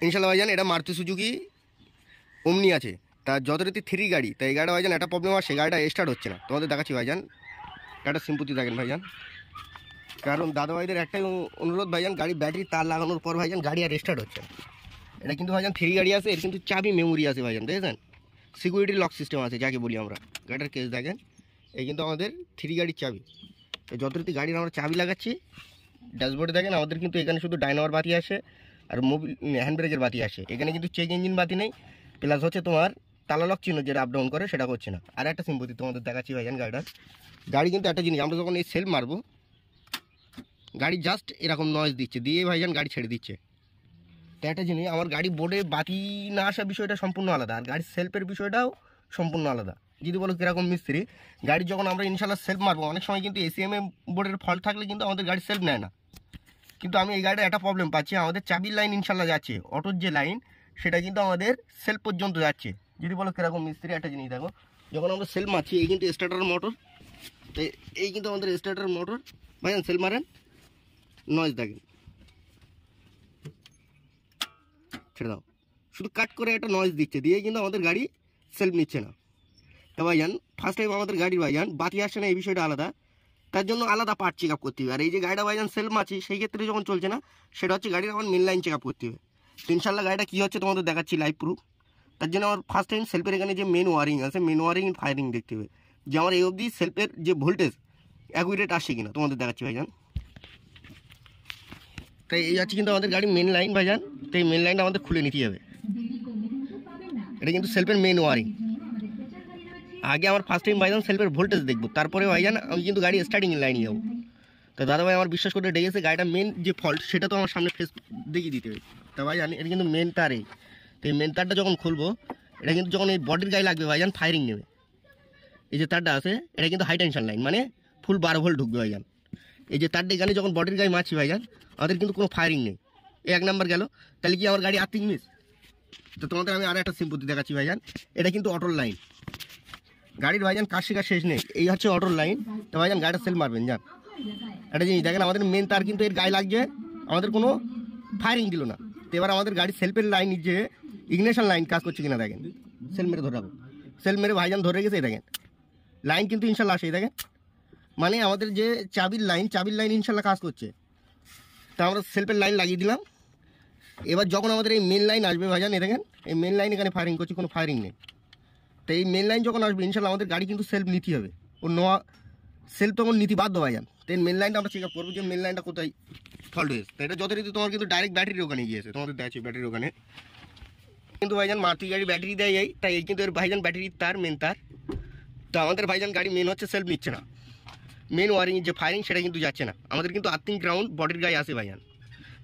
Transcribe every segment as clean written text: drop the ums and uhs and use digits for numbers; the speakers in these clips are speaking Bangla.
ইনশাল্লাহ ভাইজান এটা মারুতি সুজুকি ওমনি আছে, তা যথারীতি 3 গাড়ি, তাই এই গাড়িটা ভাইজান একটা প্রবলেম আছে, গাড়িটা স্টার্ট হচ্ছে না। তোমাদের দেখাচ্ছি ভাইজান, একটা সিম্পতি দেখেন ভাইজান। কারণ দাদা ভাইদের একটাই অনুরোধ ভাইজান, গাড়ি ব্যাটারি তার লাগানোর পর ভাইজান গাড়ি আর স্টার্ট হচ্ছে না। এটা কিন্তু ভাইজান 3 গাড়ি আছে, এর কিন্তু চাবি মেমোরি আছে ভাইজান, দেখেছেন সিকিউরিটি লক সিস্টেম আছে যাকে বলি আমরা। গাড়িটার কেস দেখেন, এই কিন্তু আমাদের 3 গাড়ির চাবি। তো যথারীতি গাড়ির আমরা চাবি লাগাচ্ছি। ড্যাশবোর্ডে দেখেন আমাদের কিন্তু এখানে শুধু ডাইনামার বাতি আসে আর মোবিল হ্যান্ড ব্রেকের বাতি আসে, এখানে কিন্তু চেক ইঞ্জিন বাতি নেই। প্লাস হচ্ছে তোমার তালা লক চিহ্ন যেটা আপ ডাউন করে সেটা করছে না। আর একটা সিম্পতি তোমাদের দেখাচ্ছি ভাইজান গাড়িটার। গাড়ি কিন্তু একটা জিনিস, আমরা যখন এই সেলফ মারবো গাড়ি জাস্ট এরকম নয়েজ দিচ্ছে, দিয়ে ভাইজান গাড়ি ছেড়ে দিচ্ছে। তো একটা জিনিস, আমার গাড়ি বোর্ডে বাতি না আসা বিষয়টা সম্পূর্ণ আলাদা, আর গাড়ির সেলফের বিষয়টাও সম্পূর্ণ আলাদা। যদি বলো কীরকম মিস্ত্রি, গাড়ি যখন আমরা ইনশাল্লাহ সেলফ মারবো, অনেক সময় কিন্তু এসিএমএ বোর্ডের ফল্ট থাকলে কিন্তু আমাদের গাড়ি সেলফ নেয় না। কিন্তু আমি এই গাড়িটা একটা প্রবলেম পাচ্ছি, আমাদের চাবির লাইন ইনশাল্লাহ যাচ্ছে, অটোর যে লাইন সেটা কিন্তু আমাদের সেলফ পর্যন্ত যাচ্ছে। যদি বলো কীরকম মিস্ত্রি, একটা জিনিস দেখো, যখন আমরা সেলফ মারছি এই কিন্তু স্টার্টার মোটর, তো এই কিন্তু আমাদের স্টার্টার মোটর ভাইজান সেলফ মারেন নয়েজ দেখেন, ছেড়ে দাও, শুধু কাট করে একটা নয়েজ দিচ্ছে, দিয়ে কিন্তু আমাদের গাড়ি সেলফ নিচ্ছে না। তো ভাইজান ফার্স্ট টাইম আমাদের গাড়ির ভাইজান বাতি আসছে না, এই বিষয়টা আলাদা, তার জন্য আলাদা পার্ট চেক আপ করতে হবে। আর এই যে গাড়িটা ভাইজান সেলফ মারছি সেই ক্ষেত্রে যখন চলছে না, সেটা হচ্ছে গাড়ির আমার মেন লাইন চেক আপ করতে হবে। তো ইনশাল্লাহ গাড়িটা কী হচ্ছে তোমাদের দেখাচ্ছি লাইভ প্রুফ। তার জন্য আমার ফার্স্ট টাইম সেলফের এখানে যে মেন ওয়ারিং আছে, মেন ওয়ারিং ফায়ারিং দেখতে হবে যে আমার এই অবধি সেলফের যে ভোল্টেজ অ্যাকুরেট আসছে কিনা, তোমাদের দেখাচ্ছি ভাইজান। তাই এই হচ্ছে কিন্তু আমাদের গাড়ির মেন লাইন ভাইজান। তো এই মেন লাইনটা আমাদের খুলে নিতে হবে, এটা কিন্তু সেলফের মেন ওয়ারিং। আগে আমার ফার্স্ট টাইম ভাইজান সেলফের ভোল্টেজ দেখবো, তারপরে ভাইজান আমি কিন্তু গাড়ি স্টার্টিং লাইনে যাবো। তো দাদা ভাই আমার বিশ্বাস করে ডেকেছে, গাড়িটা মেন যে ফল্ট সেটা তো আমার সামনে ফেস দেখিয়ে দিতে হবে। তা ভাইজান এটা কিন্তু মেন তার, তো এই মেন তারটা যখন খুলবো, এটা কিন্তু যখন এই বডির গায়ে লাগবে ভাইজান ফায়ারিং নেবে। এই যে তারটা আছে এটা কিন্তু হাই টেনশন লাইন, মানে ফুল 12 ভোল্ট ঢুকবে ভাইজান। এই যে তারটা এখানে যখন বডির গায়ে মারছি ভাইজান, আমাদের কিন্তু কোনো ফায়ারিং নেই, এই 1 নাম্বার গেল। তাহলে কি আমার গাড়ি আর্থিং মিস? তো তোমাদের আমি আর একটা সিম্পতি দেখাচ্ছি ভাইজান, এটা কিন্তু অটোর লাইন, গাড়ির ভাইজান কাজ শেখা শেষ নেই, এই হচ্ছে অটোর লাইন। তো ভাইজান গাড়িটা সেল মারবেন যান, একটা জিনিস দেখেন আমাদের মেন তার কিন্তু এর গায়ে লাগছে, আমাদের কোনো ফায়ারিং দিল না। তো এবার আমাদের গাড়ির সেলফের লাইন যে ইগনিশন লাইন কাজ করছে কিনা দেখেন, সেল মেরে ধরে রাখো, সেল মেরে ভাইজান ধরে গেছে, দেখেন লাইন কিন্তু ইনশাল্লাহ আসে, দেখেন মানে আমাদের যে চাবির লাইন ইনশাল্লাহ কাজ করছে। তা আমরা সেলফের লাইন লাগিয়ে দিলাম। এবার যখন আমাদের এই মেন লাইন আসবে ভাইজান, এ দেখেন এই মেন লাইন এখানে ফায়ারিং করছে, কোনো ফায়ারিং নেই। তো এই মেন লাইন যখন আসবে ইনশাল্লাহ আমাদের গাড়ি কিন্তু সেলফ নিতে হবে, ও নোয়া সেলফ তখন নীতি বাধ্য ভাইজান। তো মেন লাইনটা আমরা চেক আপ করবো যে মেন লাইনটা কোথায় ফল্ট হয়েছে। তো এটা যথারীতি তোমার কিন্তু ডাইরেক্ট ব্যাটারির ওখানে গিয়েছে, তোমাদের দেখছি ব্যাটারির ওখানে কিন্তু ভাইজান মারুতি গাড়ি ব্যাটারি দেয় এই, তাই এই কিন্তু এর ভাইজান ব্যাটারির তার মেন তার। তো আমাদের ভাইজান গাড়ি মেন হচ্ছে সেলফ নিচ্ছে না, মেন ওয়ারিং যে ফায়ারিং সেটা কিন্তু যাচ্ছে না, আমাদের কিন্তু আর্থিং গ্রাউন্ড বডির গায়ে আসে ভাইজান।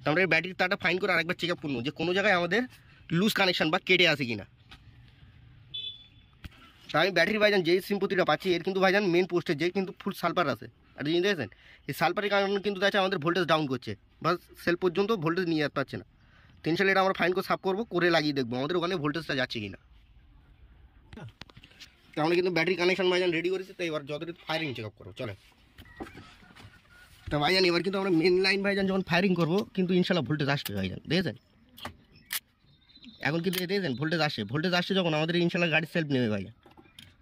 তো আমরা এই ব্যাটারির তারটা ফাইন করে আরেকবার চেক আপ করবো যে কোনো জায়গায় আমাদের লুজ কানেকশন বা কেটে আসে কিনা। তা আমি ব্যাটারি ভাইজান যেই সিম্পতিটা পাচ্ছি এর কিন্তু ভাইজান মেন পোস্টে যে কিন্তু ফুল সালফার আছে, আর জিনিস দেখেছেন এই সালফারের কারণে কিন্তু দেখছে আমাদের ভোল্টেজ ডাউন করছে, বা সেল পর্যন্ত ভোল্টেজ নিয়ে যেতে পারছে না। টেনশন এটা আমরা ফাইন করে সাফ করবো, করে লাগিয়ে দেখবো আমাদের ওখানে ভোল্টেজটা যাচ্ছে কিনা। তো আমরা কিন্তু ব্যাটারি কানেকশন ভাইজান রেডি করেছি, তো এবার যত ফায়ারিং চেক আপ করবো চলে। তো ভাইজান এবার কিন্তু আমরা মেন লাইন ভাইজান যখন ফায়ারিং করবো কিন্তু ইনশাল্লাহ ভোল্টেজ আসবে ভাইজান, দেখেছেন এখন কিন্তু দেখেছেন ভোল্টেজ আসছে যখন আমাদের ইনশাল্লাহ গাড়ি সেলফ নেবে ভাইজান।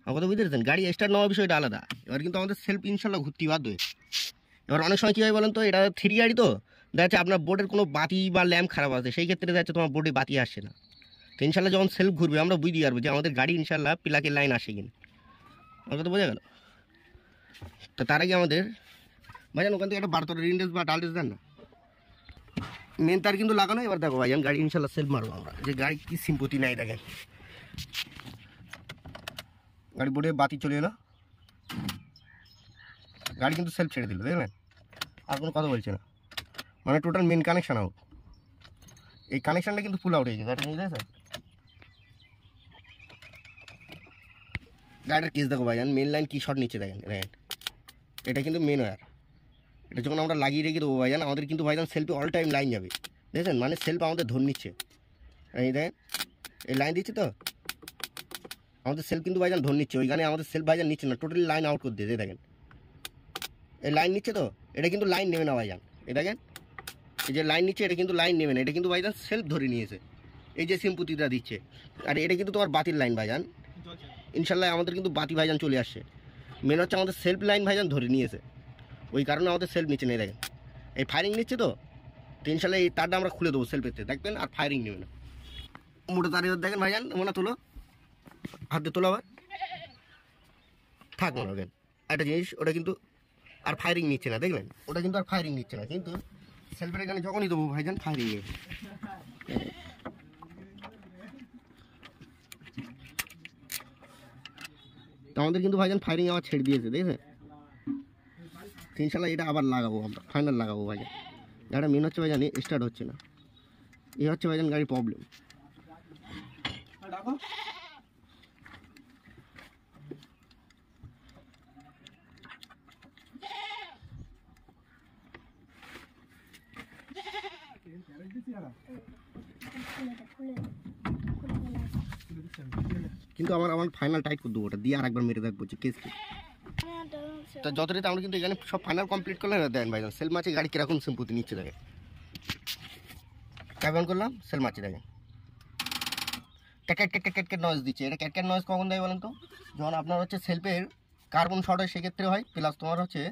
আমার কথা বুঝতে পেরেছেন, গাড়ি স্টার্ট নেওয়ার বিষয়টা আলাদা, এবার কিন্তু আমাদের সেলফ ইনশাল্লাহ ঘুরতে বাধ্য হয়ে। এবার অনেক সময় কী হয় বলেন তো, এটা 3 গাড়ি তো দেখা যাচ্ছে আপনার বোর্ডের কোনো বাতি বা ল্যাম্প খারাপ আছে, সেই ক্ষেত্রে দেখা যাচ্ছে তোমার বোর্ডে বাতি আসছে না। তো ইনশাল্লাহ যখন সেলফ ঘুরবে আমরা বুঝতে পারবো যে আমাদের গাড়ি ইনশাল্লাহ প্লাকের লাইন আসে কিনা। আমার কথা বোঝা গেল? তো তার আগে আমাদের ভাইজান ওখান থেকে একটা 12 ইন্ডেক্স বা ডালটেস দেন না, মেন তার কিন্তু লাগানো। এবার দেখো ভাইজান গাড়ি ইনশাল্লাহ সেলফ মারবো আমরা, যে গাড়ি কী সিম্পতি নাই দেখেন, গাড়ি বোর্ডে বাতি চলে এলো, গাড়ি কিন্তু সেলফ ছেড়ে দিল, দেখলেন আর কোনো কথা বলছে না, মানে টোটাল মেন কানেকশান আউট। এই কানেকশানটা কিন্তু ফুল আউট হয়ে গেছে, গাড়িটা নিয়ে দেখেন গাড়িটার কেস দেখো ভাইজান, মেন লাইন কী শর্ট নিচ্ছে দেখেন, দেখেন এটা কিন্তু মেন ওয়্যার, এটা যখন আমরা লাগিয়ে রেখে দেবো ভাইজান আমাদের কিন্তু ভাইজান সেলফে অল টাইম লাইন যাবে, দেখেন মানে সেলফ আমাদের ধরে নিচ্ছে। এই দেখেন এই লাইন দিচ্ছে তো আমাদের সেলফ কিন্তু ভাইজান ধরে নিচ্ছে, ওইখানে আমাদের সেলফ ভাইজান নিচ্ছে না, টোটালি লাইন আউট করে দিয়ে দেখেন এই লাইন নিচ্ছে তো, এটা কিন্তু লাইন নেবে না ভাইজান। এই দেখেন এই যে লাইন নিচ্ছে এটা কিন্তু লাইন নেবে না, এটা কিন্তু ভাইজান সেলফ ধরে নিয়েছে। এই যে সিম্পুতিটা দিচ্ছে, আর এটা কিন্তু তোমার বাতির লাইন ভাইজান। ইনশাল্লাহ আমাদের কিন্তু বাতি ভাইজান চলে আসছে। মেন হচ্ছে আমাদের সেলফ লাইন ভাইজান ধরে নিয়েছে, ওই কারণে আমাদের সেলফ নিচে নেই। দেখেন এই ফায়ারিং নিচ্ছে তো ইনশাল্লাহ এই তারটা আমরা খুলে দেবো সেলফেতে, দেখবেন আর ফায়ারিং নেবে না। মোটা তারের দেখেন ভাইজান, মনে তোলো হাতে তোলো, আবার থাক মনে রাখেন একটা জিনিস, ওটা কিন্তু আর ফায়ারিং নিচ্ছে না, দেখলেন ওটা কিন্তু আর ফায়ারিং নিচ্ছে না, কিন্তু সেলফের এখানে যখনই দেবো ভাইজান ফায়ারিং নেবে। তো আমাদের কিন্তু ভাইজান ফায়ারিং আবার ছেড়ে দিয়েছে, দেখেছেন। ইনশাল্লাহ এটা আবার লাগাবো, আমরা ফাইনাল লাগাবো ভাইজান। গাড়িটা মেন হচ্ছে ভাইজান স্টার্ট হচ্ছে না, এই হচ্ছে ভাইজান গাড়ির প্রবলেম। কিন্তু আমার ফাইনাল টাইট করে দেবো, ওটা দিয়ে আর একবার মেরে দেখবো যে কেস কি। তো যতটা আমরা কিন্তু এখানে সব ফাইনাল কমপ্লিট করলে দেন ভাইজান সেল মাছি গাড়ি কিরকম সিম্পুতি নিচ্ছে দেখে। কেমন করলাম সেল মাছি দেখেন cat cat cat cat cat noise দিচ্ছে। এটা ক্যাট ক্যাট নয়েজ কখন দেয় বলেন তো? যখন আপনার হচ্ছে সেলফের কার্বন শর্ট হয় সেক্ষেত্রে হয়, প্লাস তোমার হচ্ছে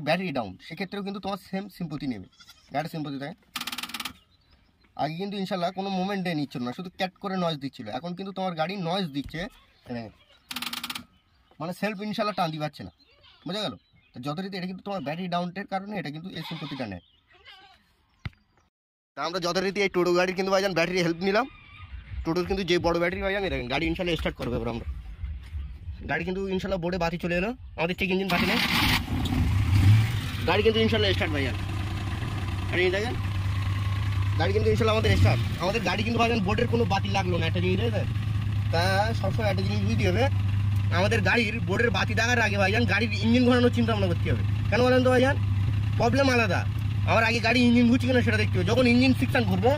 ব্যাটারি ডাউন, সেক্ষেত্রেও কিন্তু তোমার সেম সিম্পুতি নেবে। গাড়ির সিম্পুতি থাকে আগে কিন্তু ইনশাল্লাহ কোনো মুভমেন্টে নিচ্ছিল না, শুধু ক্যাট করে নয়েজ দিচ্ছিল। এখন কিন্তু তোমার গাড়ি নয়েজ দিচ্ছে, মানে সেলফ ইনশাল্লাহ টান দিতে পারছে না, বোঝা গেল? তো যথারীতি এটা কিন্তু তোমার ব্যাটারি ডাউনের কারণে এটা কিন্তু এই সিম্পুতিটা নেয়। তা আমরা যথারীতি এই টোটো গাড়ির কিন্তু ভাইজান ব্যাটারি হেল্প নিলাম। টোটোর কিন্তু যে বড় ব্যাটারি ভাইজান দেখেন, গাড়ি ইনশাল্লাহ স্টার্ট করবে এবার আমরা। গাড়ি কিন্তু ইনশাল্লাহ বোর্ডে বাতি চলে এলো, আমাদের চেক ইঞ্জিন বাতি নেই, গাড়ি কিন্তু ইনশাল্লাহ স্টার্ট ভাইজান। আর এই দেখেন গাড়ি কিন্তু ইনশাল্লাহ আমাদের স্টার্ট। আমাদের গাড়ি কিন্তু ভাইজান বোর্ডের কোনো বাতি লাগলো না, একটা জিনিস দেখেন। তা সবসময় একটা জিনিস বুঝতে হবে, আমাদের গাড়ির বোর্ডের বাতি দেখার আগে ভাইজান গাড়ির ইঞ্জিন ঘোরানোর চিন্তা ভাবনা করতে হবে। কেন বলেন তো ভাইজান? প্রবলেম আলাদা। আমার আগে গাড়ি ইঞ্জিন ঘুরছে কিনা সেটা দেখতে হবে। যখন ইঞ্জিন ফিকশন ঘুরবো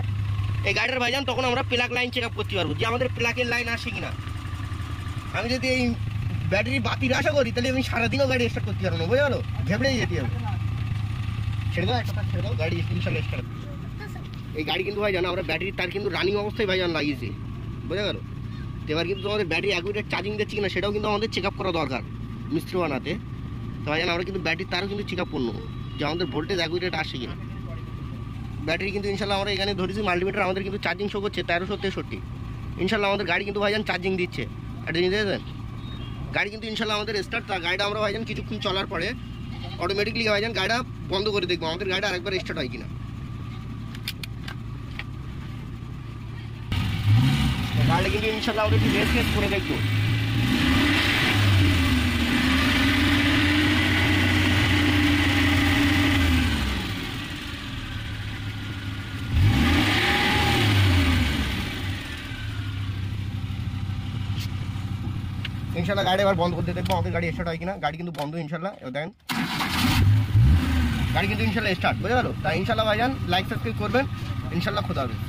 এই গাড়িটার ভাইজান, তখন আমরা প্লাগ লাইন চেক আপ করতে পারবো যে আমাদের প্লাগের লাইন আসে কিনা। আমি যদি এই ব্যাটারি বাতির আশা করি তাহলে আমি সারাদিনও গাড়ি স্টার্ট করতে পারবো না, বোঝা গেলো? ভেবড়েই যেতে হবে। ছেড়ে দাও একটা, ছেড়ে দাও, গাড়ি ইনশাল্লাহ স্টার্ট। এই গাড়ি কিন্তু ভাইজান আমরা ব্যাটারি তার কিন্তু রানিং অবস্থায় ভাইজান লাগিয়েছি, বোঝা গেল? তো এবার কিন্তু আমাদের ব্যাটারি অ্যাকুরেট চার্জিং দিচ্ছে কিনা সেটাও কিন্তু আমাদের চেক আপ করা দরকার মিস্ত্রি বানাতে। তো ভাইজান আমরা কিন্তু ব্যাটারি তারও কিন্তু চেক আপ করবো যে আমাদের ভোল্টেজ অ্যাকুরেট আসে কিনা। ব্যাটারি কিন্তু ইনশাল্লাহ আমরা এখানে ধরেছি মাল্টিমিটার, আমাদের কিন্তু চার্জিং শো করছে 1363। ইনশাল্লাহ আমাদের গাড়ি কিন্তু ভাইজান চার্জিং দিচ্ছে। একটা জিনিস দেখেন, গাড়ি কিন্তু ইনশাল্লাহ আমাদের স্টার্ট। গাড়িটা আমরা ভাইজান কিছুক্ষণ চলার পরে অটোমেটিকলি ভাইজান গাড়িটা বন্ধ করে দেখবো আমাদের গাড়িটা আরেকবার স্টার্ট হয় কিনা। গাড়িটা কিন্তু ইনশাল্লাহ আমরা একটু রেস কেস করে দেখবো। ইনশাল্লাহ গাড়ি এবার বন্ধ করতে দেখবো আমাদের গাড়ি স্টার্ট হয় কিনা। গাড়ি কিন্তু বন্ধ ইনশাল্লাহ, এবার দেখেন গাড়ি কিন্তু ইনশাল্লাহ স্টার্ট, বুঝে গেল? তাই ইনশাল্লাহ ভাইজান লাইক সাবস্ক্রাইব করবেন, ইনশাল্লাহ খোদা হাফেজ।